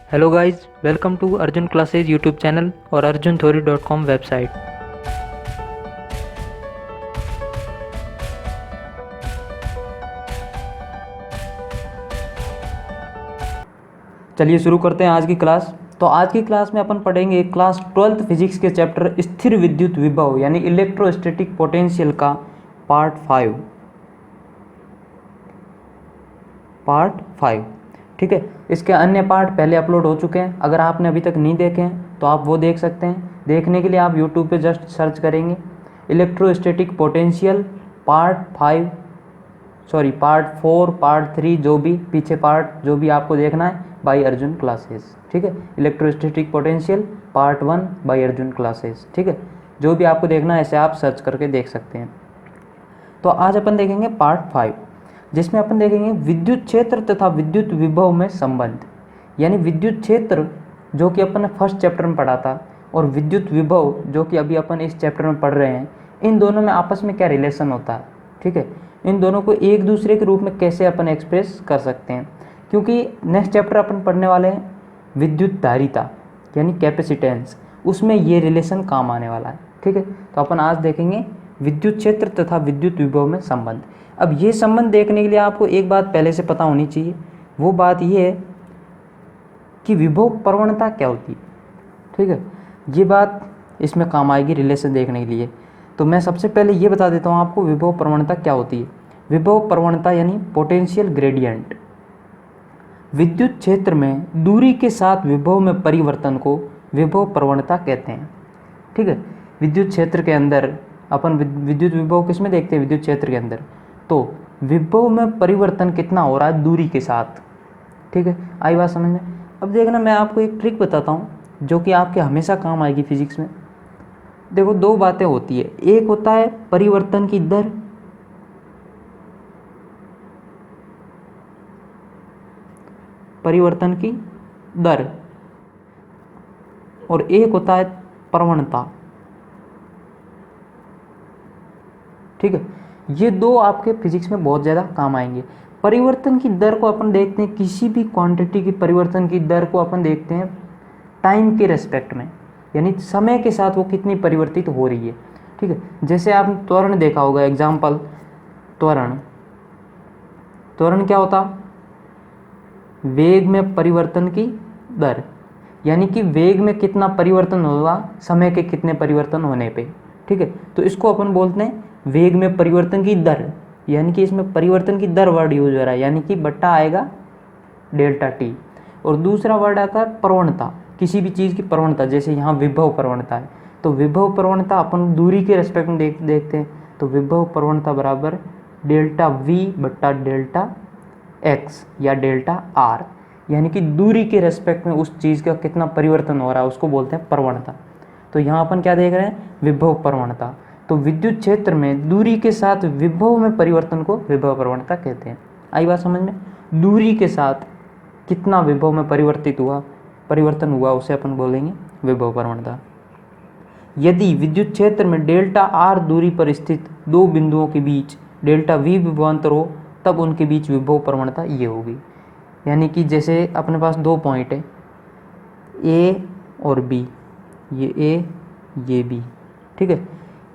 Hello guys, welcome to Arjun classes YouTube channel और arjunthori.com website. चलिए शुरू करते हैं आज की क्लास। तो आज की क्लास में अपन पढ़ेंगे क्लास 12th फिजिक्स के चैप्टर स्थिर विद्युत विभव यानी इलेक्ट्रोस्टैटिक पोटेंशियल का पार्ट 5। ठीक है, इसके अन्य पार्ट पहले अपलोड हो चुके हैं। अगर आपने अभी तक नहीं देखे हैं तो आप वो देख सकते हैं। देखने के लिए आप यूट्यूब पे जस्ट सर्च करेंगे इलेक्ट्रोस्टैटिक पोटेंशियल पार्ट 4 पार्ट 3, जो भी पीछे पार्ट जो भी आपको देखना है बाय अर्जुन क्लासेस। ठीक है, electrostatic potential part 1 by Arjun classes. ठीक है, जो भी आपको देखना है ऐसे आप सर्च करके देख सकते हैं। तो आज अपन देखेंगे पार्ट 5, जिसमें अपन देखेंगे विद्युत क्षेत्र तथा विद्युत विभव में संबंध। यानी विद्युत क्षेत्र जो कि अपन ने फर्स्ट चैप्टर में पढ़ा था और विद्युत विभव जो कि अभी अपन इस चैप्टर में पढ़ रहे हैं, इन दोनों में आपस में क्या रिलेशन होता है। ठीक है, इन दोनों को एक दूसरे के रूप में कैसे अपन एक्सप्रेस कर सकते हैं, क्योंकि नेक्स्ट चैप्टर अपन पढ़ने वाले हैं विद्युत धारिता यानी कैपेसिटेंस, उसमें ये रिलेशन काम आने वाला है। ठीक है, तो अपन आज देखेंगे विद्युत क्षेत्र तथा विद्युत विभव में संबंध। अब ये संबंध देखने के लिए आपको एक बात पहले से पता होनी चाहिए, वो बात ये है कि विभव प्रवणता क्या होती है। ठीक है, ये बात इसमें काम आएगी रिलेशन देखने के लिए। तो मैं सबसे पहले ये बता देता हूँ आपको विभव प्रवणता क्या होती है। विभव प्रवणता यानी पोटेंशियल ग्रेडियंट। विद्युत क्षेत्र में दूरी के साथ विभव में परिवर्तन को विभव प्रवणता कहते हैं। ठीक है, विद्युत क्षेत्र के अंदर अपन विद्युत विभव किस में देखते हैं, विद्युत क्षेत्र के अंदर तो विभव में परिवर्तन कितना हो रहा है दूरी के साथ। ठीक है, आई बात समझ में। अब देखना, मैं आपको एक ट्रिक बताता हूँ जो कि आपके हमेशा काम आएगी फिजिक्स में। देखो, दो बातें होती है, एक होता है परिवर्तन की दर, परिवर्तन की दर, और एक होता है प्रवणता। ठीक है, ये दो आपके फिजिक्स में बहुत ज़्यादा काम आएंगे। परिवर्तन की दर को अपन देखते हैं, किसी भी क्वांटिटी की परिवर्तन की दर को अपन देखते हैं टाइम के रेस्पेक्ट में, यानी समय के साथ वो कितनी परिवर्तित हो रही है। ठीक है, जैसे आपने त्वरण देखा होगा, एग्जाम्पल त्वरण। त्वरण क्या होता, वेग में परिवर्तन की दर, यानी कि वेग में कितना परिवर्तन होगा समय के कितने परिवर्तन होने पे। ठीक है, तो इसको अपन बोलते हैं वेग में परिवर्तन की दर, यानी कि इसमें परिवर्तन की दर वर्ड यूज हो रहा है, यानी कि बट्टा आएगा डेल्टा टी। और दूसरा वर्ड आता है प्रवणता, किसी भी चीज़ की प्रवणता, जैसे यहाँ विभव प्रवणता है, तो विभव प्रवणता अपन दूरी के रेस्पेक्ट में देखते हैं, तो विभव प्रवणता बराबर डेल्टा वी बट्टा डेल्टा एक्स या डेल्टा आर, यानी कि दूरी के रेस्पेक्ट में उस चीज़ का कितना परिवर्तन हो रहा है उसको बोलते हैं प्रवणता। तो यहाँ अपन क्या देख रहे हैं, विभव प्रवणता। तो विद्युत क्षेत्र में दूरी के साथ विभव में परिवर्तन को विभव प्रवणता कहते हैं। आई बात समझ में, दूरी के साथ कितना विभव में परिवर्तन हुआ उसे अपन बोलेंगे विभव प्रवणता। यदि विद्युत क्षेत्र में डेल्टा आर दूरी पर स्थित दो बिंदुओं के बीच डेल्टा वी विभवांतर हो, तब उनके बीच विभव प्रवणता ये होगी। यानी कि जैसे अपने पास दो पॉइंट है ए और बी, ये ए ये बी। ठीक है,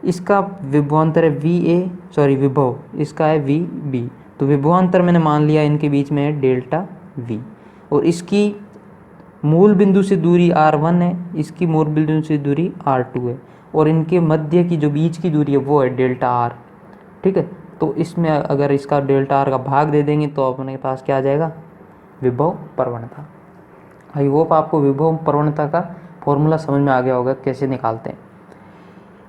इसका विभवांतर है विभव इसका है वी बी, तो विभवांतर मैंने मान लिया इनके बीच में है डेल्टा वी, और इसकी मूल बिंदु से दूरी r1 है, इसकी मूल बिंदु से दूरी r2 है, और इनके मध्य की जो बीच की दूरी है वो है डेल्टा r। ठीक है, तो इसमें अगर इसका डेल्टा r का भाग दे देंगे तो अपने पास क्या आ जाएगा, विभव प्रवणता। आई होप आपको विभव प्रवणता का फॉर्मूला समझ में आ गया होगा कैसे निकालते हैं।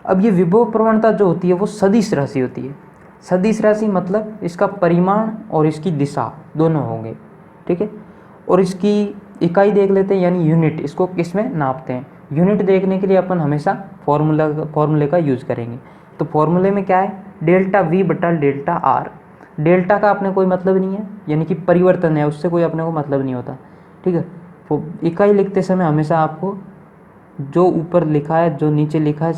अब ये विभव प्रवणता जो होती है वो सदिश राशि होती है। सदिश राशि मतलब इसका परिमाण और इसकी दिशा दोनों होंगे। ठीक है, और इसकी इकाई देख लेते हैं, यानी यूनिट, इसको किस में नापते हैं। यूनिट देखने के लिए अपन हमेशा फॉर्मूले का यूज़ करेंगे। तो फॉर्मूले में क्या है, डेल्टा वी बटा डेल्टा आर। डेल्टा का अपने कोई मतलब नहीं है, यानी कि परिवर्तन है, उससे कोई अपने को मतलब नहीं होता। ठीक है, तो इकाई लिखते समय हमेशा आपको जो ऊपर लिखा है जो नीचे लिखा है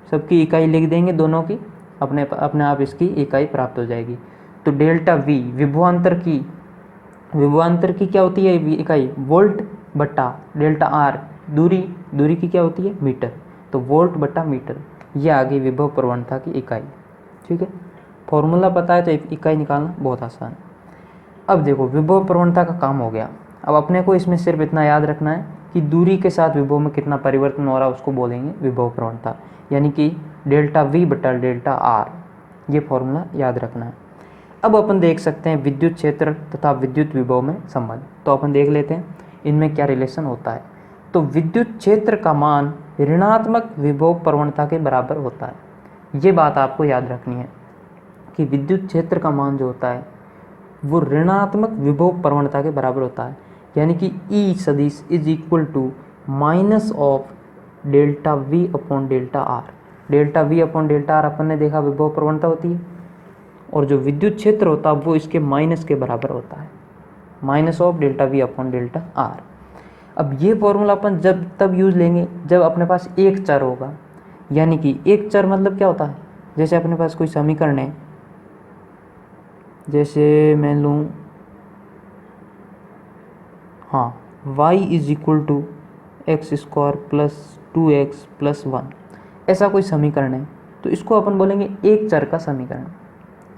सबकी इकाई लिख देंगे, दोनों की अपने आप इसकी इकाई प्राप्त हो जाएगी। तो डेल्टा वी विभवांतर की विभवांतर की क्या होती है इकाई? वोल्ट बटा डेल्टा आर, दूरी की क्या होती है? मीटर। तो वोल्ट बटा मीटर, ये आ गई विभव प्रवणता की इकाई। ठीक है, फॉर्मूला पता है तो इकाई निकालना बहुत आसान है। अब देखो विभव प्रवणता का काम हो गया। अब अपने को इसमें सिर्फ इतना याद रखना है कि दूरी के साथ विभव में कितना परिवर्तन हो रहा है उसको बोलेंगे विभव प्रवणता, यानी कि डेल्टा वी बटा डेल्टा आर, ये फॉर्मूला याद रखना है। अब अपन देख सकते हैं विद्युत क्षेत्र तथा विद्युत विभव में संबंध। तो अपन देख लेते हैं इनमें क्या रिलेशन होता है। तो विद्युत क्षेत्र का मान ऋणात्मक विभव प्रवणता के बराबर होता है। ये बात आपको याद रखनी है कि विद्युत क्षेत्र का मान जो होता है वो ऋणात्मक विभव प्रवणता के बराबर होता है, यानी कि ई सदिश is equal to minus of delta we upon delta R. Delta we upon delta R अपन ने देखा विभव प्रवणता होती है, और जो विद्युत क्षेत्र होता है वो इसके माइनस के बराबर होता है, minus of delta we upon delta are. अब ये फॉर्मूला अपन जब तब यूज़ लेंगे जब अपने पास एक चर होगा, यानी कि एक चर मतलब क्या होता है? जैसे अपने पास कोई समीकरण है, जैसे मैं लूँ y is equal to x square plus 2x plus 1, ऐसा कोई समीकरण है, तो इसको अपन बोलेंगे एक चर का समीकरण,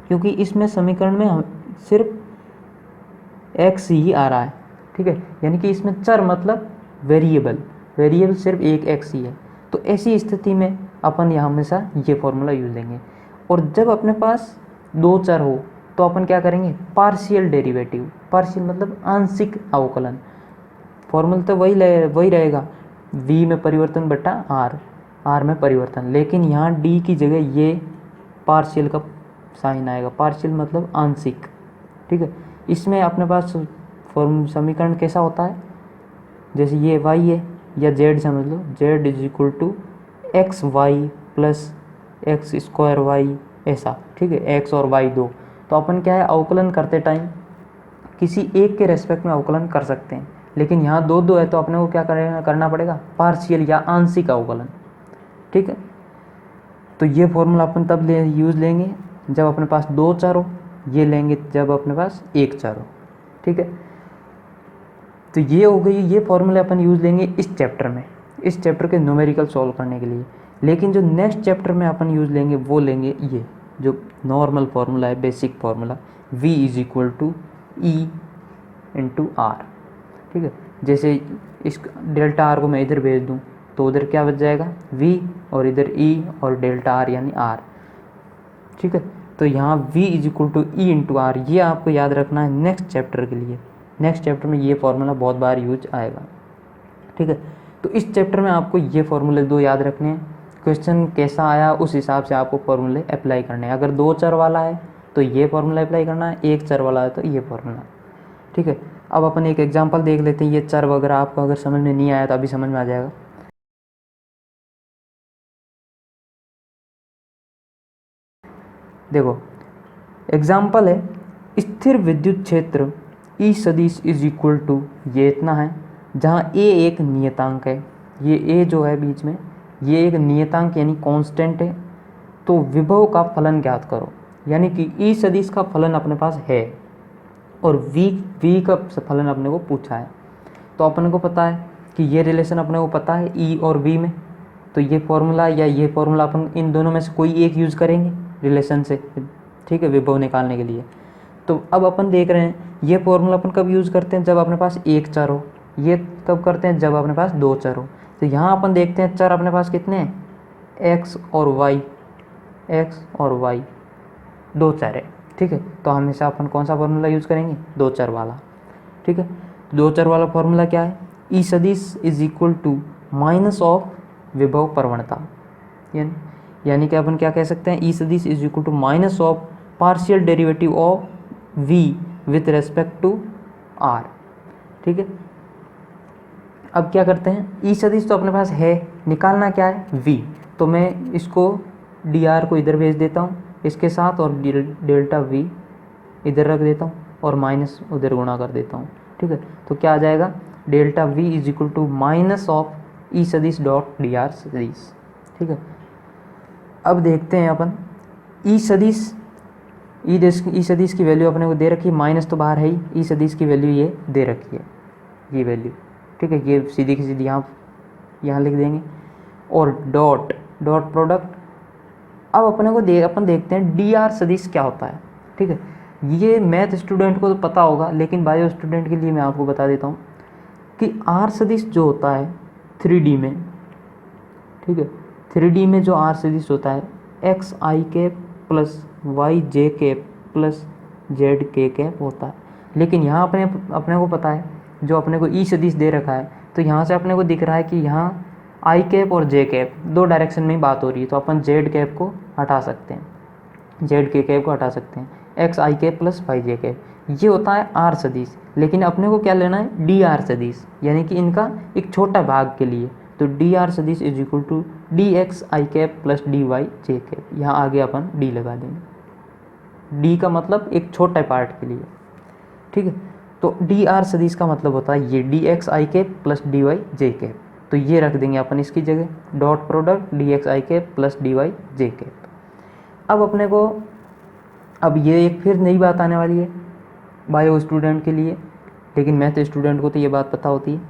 क्योंकि इसमें समीकरण में हम सिर्फ x ही आ रहा है। ठीक है, यानी कि इसमें चर मतलब वेरिएबल सिर्फ एक x ही है। तो ऐसी स्थिति में अपन यहाँ हमेशा ये फॉर्मूला यूज लेंगे। और जब अपने पास दो चर हो तो अपन क्या करेंगे? पार्शियल डेरिवेटिव, पार्शियल मतलब आंशिक अवकलन। फॉर्मूला तो वही रहेगा, v में परिवर्तन बटा r में परिवर्तन, लेकिन यहाँ d की जगह ये पार्शियल का साइन आएगा। पार्शियल मतलब आंशिक। ठीक है, इसमें अपने पास समीकरण कैसा होता है? जैसे ये y है या z समझ लो, z is equal to x y plus x square y, ऐसा। ठीक है, x और y दो, तो अपन क्या है अवकलन करते टाइम किसी एक के रेस्पेक्ट में अवकलन कर सकते हैं, लेकिन यहाँ दो है तो अपने को क्या करना पड़ेगा? पार्शियल या आंशिक अवकलन। ठीक है, तो ये फॉर्मूला अपन तब यूज़ लेंगे जब अपने पास दो चर हो, ये लेंगे जब अपने पास एक चर हो। ठीक है, तो ये हो गई, ये फॉर्मूला अपन यूज़ लेंगे इस चैप्टर के न्यूमेरिकल सॉल्व करने के लिए। लेकिन जो नेक्स्ट चैप्टर में अपन यूज़ लेंगे वो लेंगे ये जो नॉर्मल फार्मूला है, basic formula, v is equal to E into R. ठीक है, जैसे इस डेल्टा आर को मैं इधर भेज दूँ तो उधर क्या बच जाएगा? v, और इधर e और डेल्टा आर यानी r। ठीक है, तो यहाँ v is equal to E into R, ये आपको याद रखना है नेक्स्ट चैप्टर के लिए। नेक्स्ट चैप्टर में ये फार्मूला बहुत बार यूज आएगा। ठीक है, तो इस चैप्टर में आपको ये फार्मूले दो याद रखने हैं। क्वेश्चन कैसा आया उस हिसाब से आपको फार्मूले अप्लाई करने हैं। अगर दो चर वाला है तो ये फार्मूला अप्लाई करना है, एक चर वाला है तो ये फार्मूला। ठीक है, अब अपन एक एग्जांपल देख लेते हैं। ये चर वगैरह आपको अगर समझ में नहीं आया तो अभी समझ में आ जाएगा। देखो एग्जाम्पल है, स्थिर विद्युत क्षेत्र ई सदिश इज इक्वल टू, ये इतना है, जहाँ ए एक नियतांक है, ये ए जो है बीच में ये एक नियतांक यानी कांस्टेंट है। तो विभव का फलन ज्ञात करो, यानी कि ई सदिश का फलन अपने पास है और वी का फलन अपने को पूछा है। तो अपने को पता है कि ये रिलेशन अपने को पता है ई और वी में, तो ये फॉर्मूला या ये फॉर्मूला अपन इन दोनों में से कोई एक यूज़ करेंगे रिलेशन से। ठीक है, विभव निकालने के लिए। तो अब अपन देख रहे हैं ये फॉर्मूला अपन कब यूज़ करते हैं? जब अपने पास एक चर हो। ये कब करते हैं? जब अपने पास दो चर हो। तो यहाँ अपन देखते हैं चर अपने पास कितने हैं? एक्स और वाई दो चर है। ठीक है, तो हमेशा अपन कौन सा फॉर्मूला यूज़ करेंगे? दो चर वाला। ठीक है, दो चर वाला फॉर्मूला क्या है? ई सदिश is equal to minus of विभव प्रवणता, यानी कि अपन क्या कह सकते हैं? ई सदिश is equal to minus of partial derivative of v with respect to r। ठीक है, अब क्या करते हैं? ई सदिश तो अपने पास है, निकालना क्या है? v। तो मैं इसको dr को इधर भेज देता हूँ इसके साथ, और डेल्टा v इधर रख देता हूँ और माइनस उधर गुणा कर देता हूँ। ठीक है, तो क्या आ जाएगा? Delta v is equal to minus of E सदिश डॉट dr सदिश। ठीक है, अब देखते हैं अपन ई सदिश ई सदिश की वैल्यू अपने को दे रखी है, माइनस तो बाहर है ही, ई सदिश की वैल्यू ये दे रखी है, ये वैल्यू, ठीक है। ये सीधी की सीधी यहाँ लिख देंगे। और डॉट प्रोडक्ट, अब अपने को अपन देखते हैं डी आर सदिश क्या होता है, ठीक है। ये मैथ स्टूडेंट को तो पता होगा, लेकिन बायो स्टूडेंट के लिए मैं आपको बता देता हूँ कि आर सदिश जो होता है 3D में, ठीक है, 3D में जो आर सदिश होता है x i cap plus Y j cap plus Z के कैप होता है। लेकिन यहाँ अपने को पता है, जो अपने को ई सदिश दे रखा है, तो यहाँ से अपने को दिख रहा है कि यहाँ आई कैप और जे कैप दो डायरेक्शन में ही बात हो रही है, तो अपन जेड कैप को हटा सकते हैं, जेड के कैप को हटा सकते हैं, x i cap plus Y j cap, ये होता है आर सदिश। लेकिन अपने को क्या लेना है, डी आर सदिश, यानी कि इनका एक छोटा भाग के लिए, तो डी आर सदिश is equal to d x i cap plus d y j cap, यहाँ आगे अपन डी लगा देंगे, डी का मतलब एक छोटा पार्ट के लिए, ठीक है। तो डी आर सदिश का मतलब होता है ये D x i cap plus d y j cap, तो ये रख देंगे अपन इसकी जगह, dot product D x i cap plus d y j cap. अब अपने को अब ये एक फिर नई बात आने वाली है बायो स्टूडेंट के लिए, लेकिन मैथ स्टूडेंट को तो ये बात पता होती है।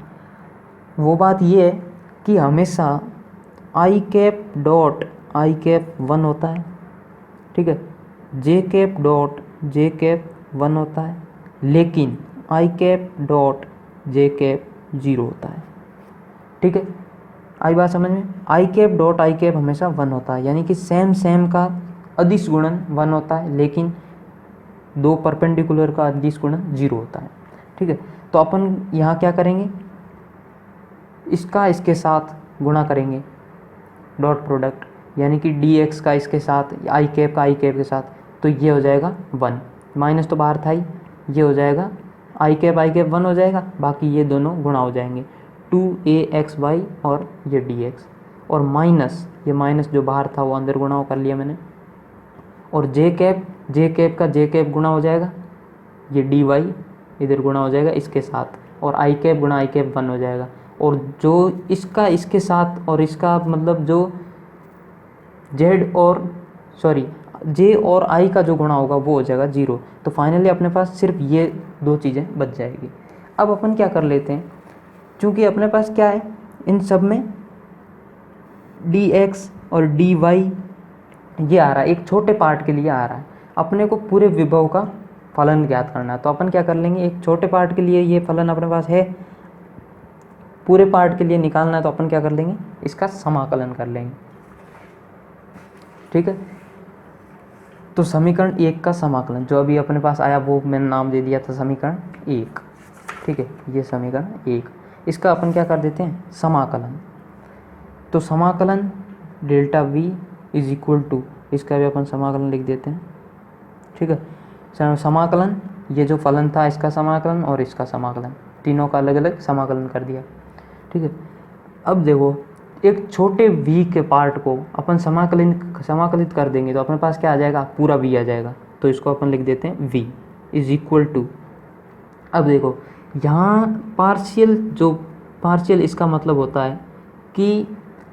वो बात ये है कि हमेशा आई कैप डॉट आई कैप 1 होता है, ठीक है, जे कैप डॉट जे कैप 1 होता है, लेकिन आई कैप डॉट जे कैप 0 होता है, ठीक है। आई बात समझ में, आई कैप डॉट आई कैप हमेशा 1 होता है, यानी कि सेम का अदिश गुणन 1 होता है, लेकिन दो परपेंडिकुलर का अदिश गुणन 0 होता है, ठीक है। तो अपन यहाँ क्या करेंगे, इसका इसके साथ गुणा करेंगे, डॉट प्रोडक्ट, यानी कि डी एक्स का इसके साथ, आई कैप का आई कैप के साथ, तो ये हो जाएगा 1, माइनस तो बाहर था ही, ये हो जाएगा आई कैप 1 हो जाएगा, बाकी ये दोनों गुणा हो जाएंगे, 2axy और ये dx, और माइनस, ये माइनस जो बाहर था वो अंदर गुणा कर लिया मैंने, और जे कैप का जे कैप गुणा हो जाएगा, ये dy इधर गुणा हो जाएगा इसके साथ, और आई कैप गुणा आई कैप 1 हो जाएगा, और जो इसका इसके साथ और इसका मतलब जो जेड और जे और आई का जो गुणा होगा वो हो जाएगा 0। तो फाइनली अपने पास सिर्फ ये दो चीज़ें बच जाएगी। अब अपन क्या कर लेते हैं, क्योंकि अपने पास क्या है, इन सब में dx और dy ये आ रहा है, एक छोटे पार्ट के लिए आ रहा है, अपने को पूरे विभव का फलन ज्ञात करना है। तो अपन क्या कर लेंगे, एक छोटे पार्ट के लिए ये फलन अपने पास है, पूरे पार्ट के लिए निकालना है, तो अपन क्या कर लेंगे, इसका समाकलन कर लेंगे, ठीक है। तो समीकरण 1 का समाकलन जो अभी अपने पास आया वो मैंने नाम दे दिया था समीकरण 1, ठीक है, ये समीकरण 1, इसका अपन क्या कर देते हैं, समाकलन। तो समाकलन delta v is equal to, इसका भी अपन समाकलन लिख देते हैं, ठीक है। समाकलन, ये जो फलन था इसका समाकलन और इसका समाकलन, तीनों का अलग अलग समाकलन कर दिया, ठीक है। अब देखो, एक छोटे v के पार्ट को अपन समाकलित कर देंगे तो अपने पास क्या आ जाएगा, पूरा v आ जाएगा, तो इसको अपन लिख देते हैं v इज इक्वल टू, अब देखो यहाँ पार्शियल इसका मतलब होता है कि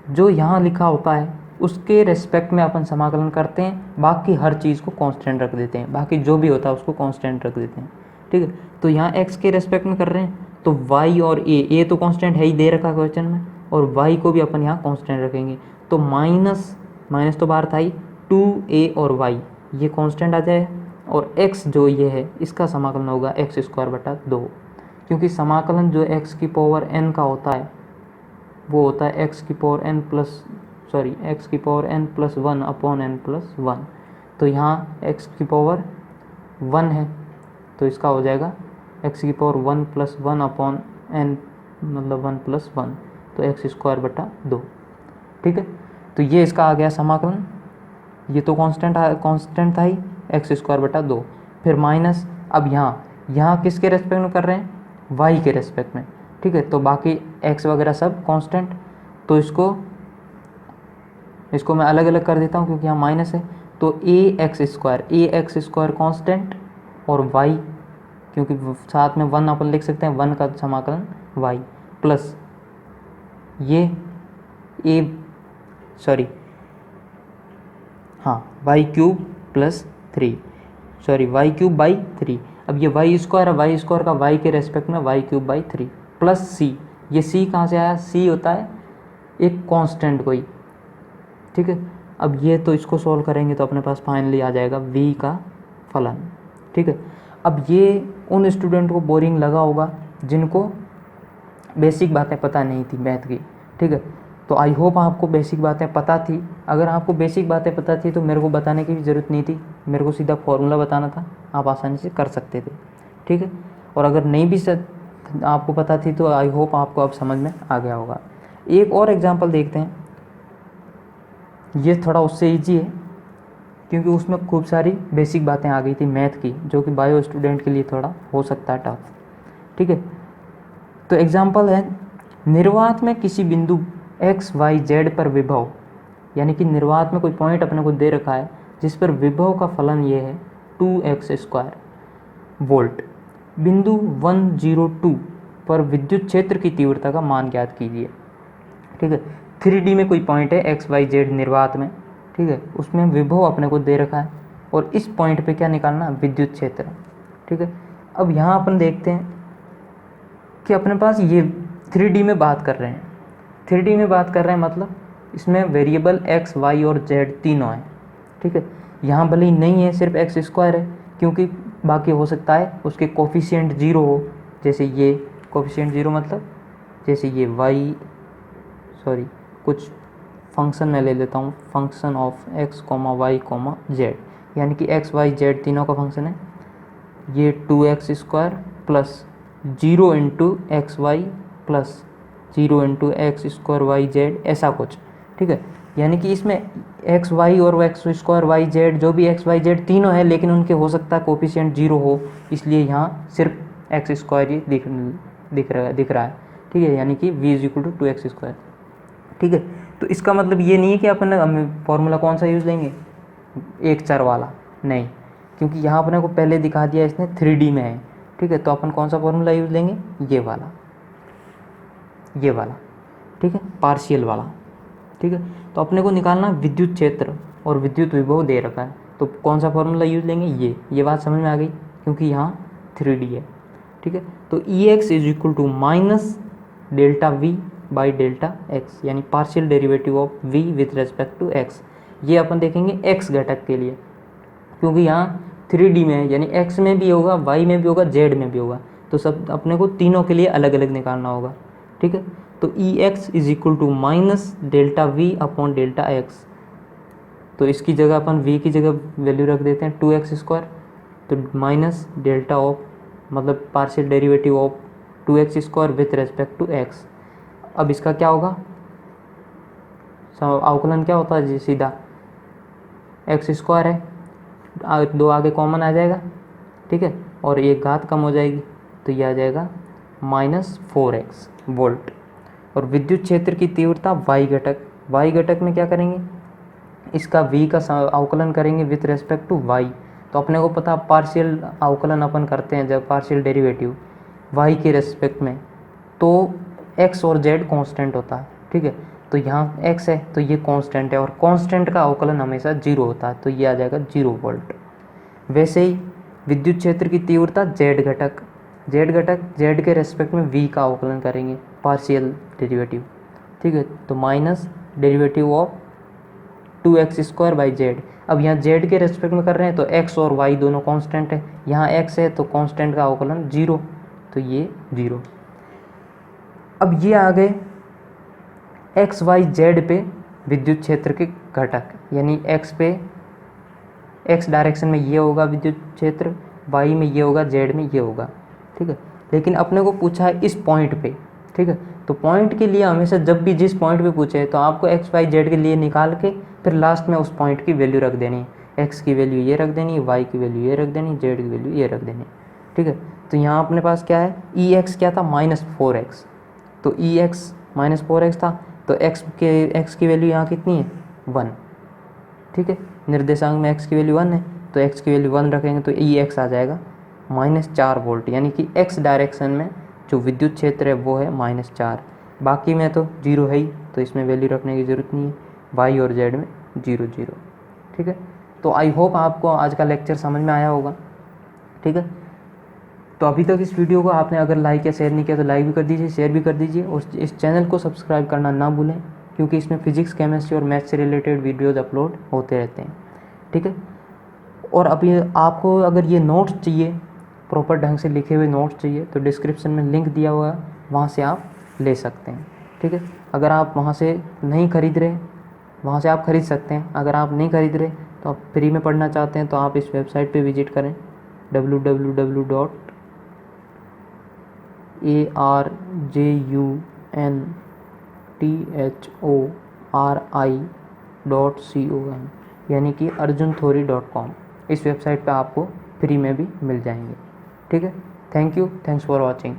जो यहाँ लिखा होता है उसके रेस्पेक्ट में अपन समाकलन करते हैं, बाकी हर चीज़ को कांस्टेंट रख देते हैं, बाकी जो भी होता है उसको कांस्टेंट रख देते हैं, ठीक है। तो यहाँ x के रेस्पेक्ट में कर रहे हैं, तो y और a तो कांस्टेंट है ही दे रखा क्वेश्चन में, और y को भी अपन यहाँ कांस्टेंट रखेंगे, तो माइनस तो बाहर था ही, 2a और y ये कांस्टेंट आ जाए, और x जो ये है इसका समाकलन होगा x²/2, क्योंकि समाकलन जो x की पावर n का होता है वो होता है x की power n plus 1 upon n plus 1, तो यहाँ x की पावर 1 है, तो इसका हो जाएगा x की पावर 1 प्लस 1 अपॉन n, मतलब 1 प्लस 1, तो x²/2, ठीक है। तो ये इसका आ गया समाकलन, ये तो कांस्टेंट था ही, x²/2, फिर माइनस, अब यहाँ किसके रेस्पेक्ट में कर रहे हैं, y के रेस्पेक्ट में, ठीक है। तो बाकी x वगैरह सब कांस्टेंट, तो इसको मैं अलग अलग कर देता हूँ क्योंकि यहाँ माइनस है, तो ax² कांस्टेंट, और y क्योंकि साथ में 1 अपन लिख सकते हैं, 1 का समाकलन y प्लस ये y³ plus 3, sorry Y cube by 3। अब ये वाई स्क्वायर है, वाई स्क्वायर का वाई के रेस्पेक्ट में Y cube by 3 plus C. ये सी कहाँ से आया? सी होता है एक कांस्टेंट कोई, ठीक है। अब ये तो इसको सॉल्व करेंगे तो अपने पास फाइनली आ जाएगा v का फलन, ठीक है। अब ये उन स्टूडेंट को बोरिंग लगा होगा जिनको बेसिक बातें पता नहीं थी मैथ की, ठीक है। तो आई होप आपको बेसिक बातें पता थी। अगर आपको बेसिक बातें पता थी तो मेरे को बताने की भी ज़रूरत नहीं थी, मेरे को सीधा फॉर्मूला बताना था, आप आसानी से कर सकते थे, ठीक है। और अगर नहीं भी आपको पता थी तो आई होप आपको अब समझ में आ गया होगा। एक और एग्जांपल देखते हैं, ये थोड़ा उससे ईजी है क्योंकि उसमें खूब सारी बेसिक बातें आ गई थी मैथ की, जो कि बायो स्टूडेंट के लिए थोड़ा हो सकता है टफ, ठीक है। तो एग्जांपल है, निर्वात में किसी बिंदु x y z पर विभव, यानी कि निर्वात में कोई पॉइंट अपने को दे रखा है जिस पर विभव का फलन ये है 2x² वोल्ट। बिंदु 102 पर विद्युत क्षेत्र की तीव्रता का मान ज्ञात कीजिए, ठीक है। 3D में कोई पॉइंट है x y z निर्वात में, ठीक है, उसमें विभव अपने को दे रखा है और इस पॉइंट पे क्या निकालना? विद्युत क्षेत्र, ठीक है। अब यहाँ अपन देखते हैं कि अपने पास ये 3D में बात कर रहे हैं, 3D में बात कर रहे हैं मतलब इसमें वेरिएबल x y और z तीनों हैं, ठीक है। यहाँ भले ही नहीं है, सिर्फ x² है, क्योंकि बाकी हो सकता है उसके कोफिशिएंट 0 हो, जैसे ये कोफिशिएंट 0 मतलब जैसे ये कुछ फंक्शन में ले लेता हूँ, function of x, y, z, यानी कि x y z तीनों का फंक्शन है। ये 2x² plus 0 into x y plus 0 into x² y z, ऐसा कुछ, ठीक है। यानी कि इसमें x y और x² y z, जो भी x y z तीनों है, लेकिन उनके हो सकता है कोफिशिएंट 0 हो, इसलिए यहाँ सिर्फ x² ही दिख रहा है, ठीक है। यानी कि v is equal to 2x², ठीक है। तो इसका मतलब ये नहीं है कि अपन फॉर्मूला कौन सा यूज़ लेंगे, एक चर वाला, नहीं, क्योंकि यहाँ अपने को पहले दिखा दिया इसने 3D में है, ठीक है। तो अपन कौन सा फॉर्मूला यूज़ लेंगे? ये वाला, ठीक है, पार्शियल वाला, ठीक है। तो अपने को निकालना विद्युत क्षेत्र और विद्युत विभव दे रखा है, तो कौन सा फॉर्मूला यूज़ लेंगे? ये बात समझ में आ गई, क्योंकि यहाँ 3D है, ठीक है। तो Ex is equal to minus delta V by delta X, यानी partial derivative of v with respect to x। ये अपन देखेंगे x घटक के लिए, क्योंकि यहाँ 3D में है, यानी x में भी होगा, y में भी होगा, z में भी होगा, तो सब अपने को तीनों के लिए अलग अलग निकालना होगा, ठीक है। तो Ex is equal to minus delta we upon delta x, तो इसकी जगह अपन v की जगह वैल्यू रख देते हैं 2x², तो माइनस डेल्टा ऑफ मतलब partial derivative of 2x² with respect to x। अब इसका क्या होगा? अवकलन क्या होता है जी? सीधा x² है, 2 आगे कॉमन आ जाएगा, ठीक है, और एक घात कम हो जाएगी, तो ये आ जाएगा -4x वोल्ट। और विद्युत क्षेत्र की तीव्रता y घटक में क्या करेंगे? इसका v का अवकलन करेंगे विथ रेस्पेक्ट टू y। तो अपने को पता, पार्शियल अवकलन अपन करते हैं जब पार्शियल डेरिवेटिव y के रेस्पेक्ट में, तो x और z कांस्टेंट होता है, ठीक है। तो यहाँ x है तो ये कांस्टेंट है, और कांस्टेंट का अवकलन हमेशा 0 होता है, तो ये आ जाएगा 0 वोल्ट। वैसे ही विद्युत क्षेत्र की तीव्रता z घटक z के रेस्पेक्ट में v का अवकलन करेंगे, पार्शियल डेरिवेटिव, ठीक है। तो minus derivative of 2x² by z। अब यहाँ z के रेस्पेक्ट में कर रहे हैं तो x और y दोनों कांस्टेंट है, यहाँ x है तो कांस्टेंट का अवकलन 0, तो ये 0। अब ये आ गए x y z पे विद्युत क्षेत्र के घटक, यानी x पे x डायरेक्शन में ये होगा विद्युत क्षेत्र, y में ये होगा, z में ये होगा, ठीक है। लेकिन अपने को पूछा है इस पॉइंट पे, ठीक है। तो पॉइंट के लिए हमेशा जब भी जिस पॉइंट पे पूछे तो आपको x y z के लिए निकाल के फिर लास्ट में उस पॉइंट की वैल्यू रख देनी है, x की वैल्यू ये रख देनी, y की वैल्यू ये रख देनी, z की वैल्यू ये रख देनी, ठीक है। तो यहाँ अपने पास क्या है? Ex क्या था? -4x, तो Ex -4x था, तो x की वैल्यू यहाँ कितनी है? 1, ठीक है। निर्देशांक में x की वैल्यू 1 है, तो x की वैल्यू 1 रखेंगे तो Ex आ जाएगा -4 वोल्ट, यानी कि x डायरेक्शन में जो विद्युत क्षेत्र है वो है -4, बाकी में तो 0 है ही, तो इसमें वैल्यू रखने की ज़रूरत नहीं है, y और z में 0 0, ठीक है। तो आई होप आपको आज का लेक्चर समझ में आया होगा, ठीक है। तो अभी तक इस वीडियो को आपने अगर लाइक या शेयर नहीं किया तो लाइक भी कर दीजिए, शेयर भी कर दीजिए, और इस चैनल को सब्सक्राइब करना ना भूलें, क्योंकि इसमें फिजिक्स, केमिस्ट्री और मैथ्स से रिलेटेड वीडियोज़ अपलोड होते रहते हैं, ठीक है। और अभी आपको अगर ये नोट्स चाहिए, प्रॉपर ढंग से लिखे हुए नोट्स चाहिए, तो डिस्क्रिप्शन में लिंक दिया हुआ है, वहाँ से आप ले सकते हैं, ठीक है। अगर आप वहाँ से नहीं खरीद रहे, वहाँ से आप खरीद सकते हैं। अगर आप नहीं खरीद रहे तो आप फ्री में पढ़ना चाहते हैं तो आप इस वेबसाइट पे विजिट करें www.arjunthori.com, यानी कि arjunthori.com। इस वेबसाइट पे आपको फ्री में भी मिल जाएंगे, ठीक है। Thank you, thanks for watching.